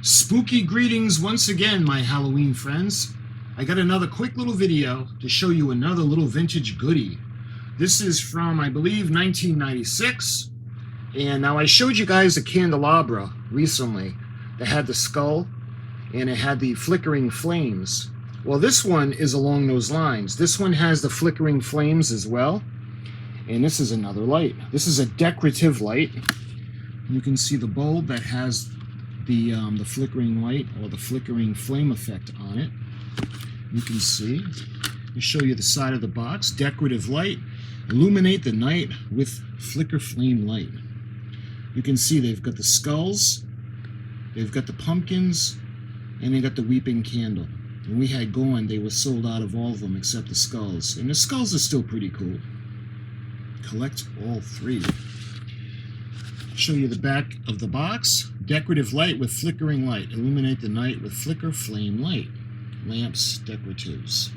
Spooky greetings once again, my Halloween friends. I got another quick little video to show you another little vintage goodie. This is from, I believe, 1996. And now I showed you guys a candelabra recently that had the skull and it had the flickering flames. Well, this one is along those lines. This one has the flickering flames as well. And this is another light. This is a decorative light. You can see the bulb that has the flickering light or the flickering flame effect on it. You can see. I'll show you the side of the box. Decorative light. Illuminate the night with flicker flame light. You can see they've got the skulls, they've got the pumpkins, and they got the weeping candle. And we had gone, they were sold out of all of them except the skulls. And the skulls are still pretty cool. Collect all three. Show you the back of the box. Decorative light with flickering light. Illuminate the night with flicker flame light. Lamps, decoratives.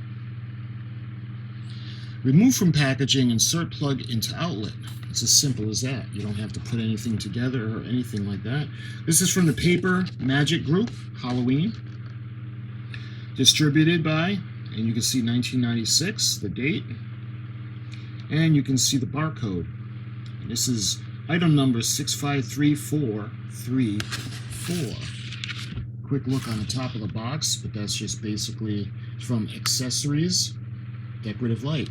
Remove from packaging, insert plug into outlet. It's as simple as that. You don't have to put anything together or anything like that. This is from the Paper Magic Group, Halloween. Distributed by, and you can see 1996, the date. And you can see the barcode. And this is item number 653434. Quick look on the top of the box, but that's just basically from accessories, decorative light.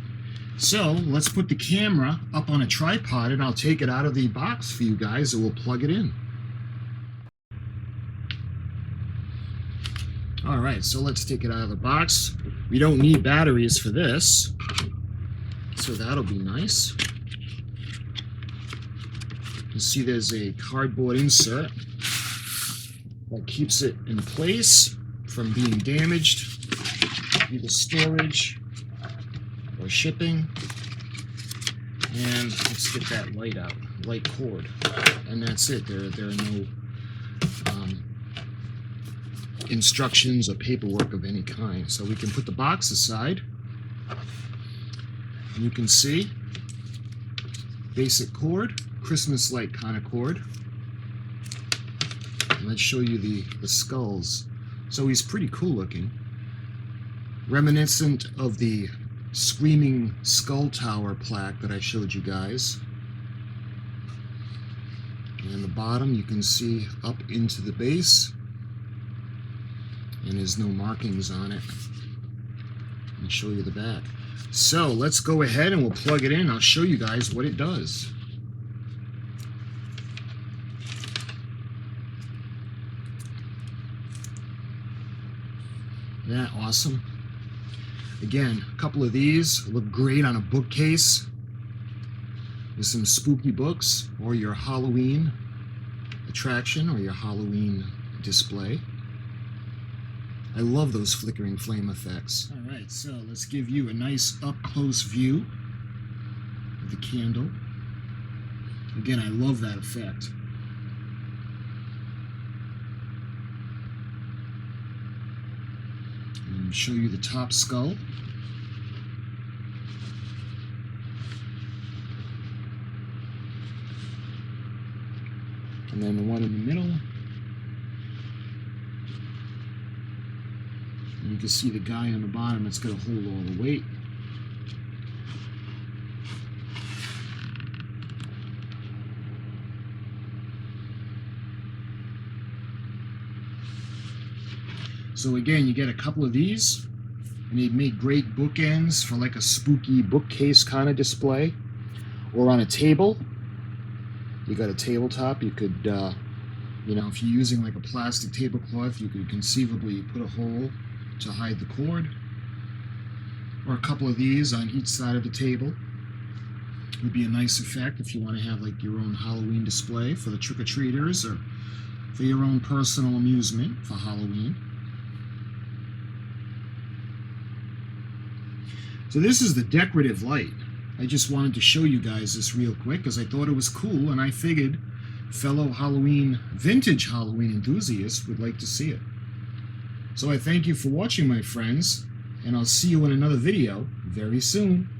So let's put the camera up on a tripod and I'll take it out of the box for you guys and we'll plug it in. Alright, so let's take it out of the box. We don't need batteries for this, so that'll be nice. You see there's a cardboard insert that keeps it in place from being damaged, either storage or shipping. And let's get that light out, light cord. And that's it. There are no instructions or paperwork of any kind. So we can put the box aside. And you can see basic cord, Christmas light kind of cord. And let's show you the skulls. So he's pretty cool looking. Reminiscent of the Screaming Skull Tower plaque that I showed you guys. And the bottom you can see up into the base. And there's no markings on it. I'll show you the back. So let's go ahead and we'll plug it in. I'll show you guys what it does. Isn't that awesome? Again, a couple of these look great on a bookcase with some spooky books or your Halloween attraction or your Halloween display. I love those flickering flame effects. Alright, so let's give you a nice up-close view of the candle. Again, I love that effect. And show you the top skull. And then the one in the middle. And you can see the guy on the bottom that's going to hold all the weight. So again, you get a couple of these, and they make great bookends for like a spooky bookcase kind of display, or on a table. You got a tabletop. You could, you know, if you're using like a plastic tablecloth, you could conceivably put a hole to hide the cord, or a couple of these on each side of the table. It would be a nice effect if you want to have like your own Halloween display for the trick-or-treaters or for your own personal amusement for Halloween. So this is the decorative light. I just wanted to show you guys this real quick because I thought it was cool and I figured fellow vintage Halloween enthusiasts would like to see it. So I thank you for watching, my friends, and I'll see you in another video very soon.